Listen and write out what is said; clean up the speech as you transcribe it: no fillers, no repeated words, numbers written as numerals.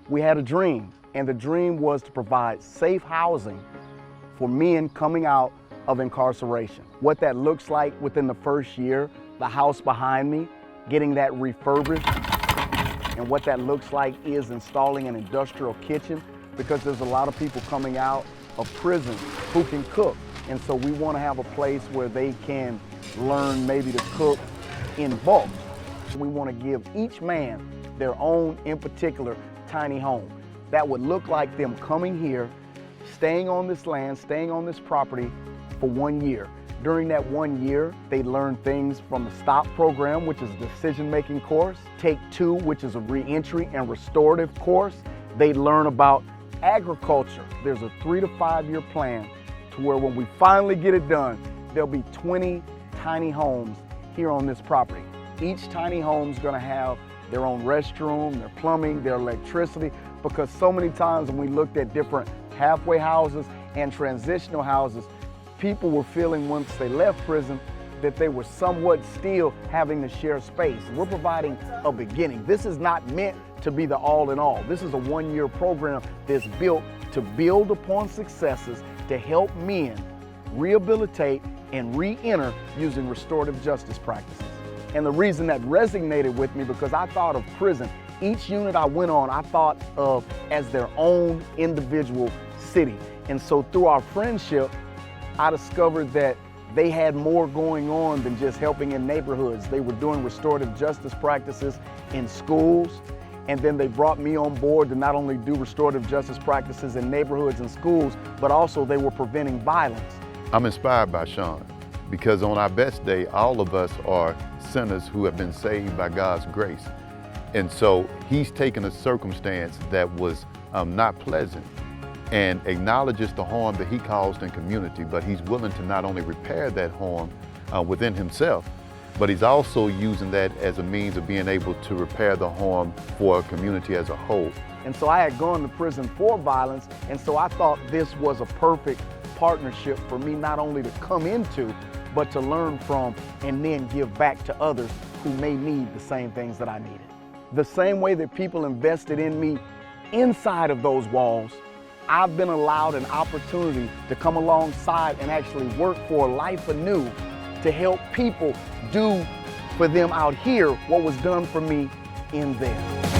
We had a dream, and the dream was to provide safe housing for men coming out of incarceration. What that looks like within the first year, the house behind me, getting that refurbished, and what that looks like is installing an industrial kitchen, because there's a lot of people coming out of prison who can cook. And so we want to have a place where they can learn maybe to cook in bulk. We want to give each man their own, in particular, tiny home. That would look like them coming here, staying on this land, staying on this property for 1 year. During that 1 year, they learn things from the STOP program, which is a decision-making course, Take 2, which is a reentry and restorative course. They learn about agriculture. There's a 3 to 5 year plan to where when we finally get it done, there'll be 20 tiny homes here on this property. Each tiny home's gonna have their own restroom, their plumbing, their electricity, because so many times when we looked at different halfway houses and transitional houses, people were feeling once they left prison that they were somewhat still having to share space. We're providing a beginning. This is not meant to be the all in all. This is a 1 year program that's built to build upon successes to help men rehabilitate and re-enter using restorative justice practices. And the reason that resonated with me, because I thought of prison, each unit I went on, I thought of as their own individual city. And so through our friendship, I discovered that they had more going on than just helping in neighborhoods. They were doing restorative justice practices in schools, and then they brought me on board to not only do restorative justice practices in neighborhoods and schools, but also they were preventing violence. I'm inspired by Sean, because on our best day, all of us are sinners who have been saved by God's grace. And so he's taken a circumstance that was not pleasant and acknowledges the harm that he caused in community, but he's willing to not only repair that harm within himself, but he's also using that as a means of being able to repair the harm for a community as a whole. And so I had gone to prison for violence, and so I thought this was a perfect partnership for me not only to come into, but to learn from and then give back to others who may need the same things that I needed. The same way that people invested in me inside of those walls, I've been allowed an opportunity to come alongside and actually work for Life Anew to help people do for them out here what was done for me in there.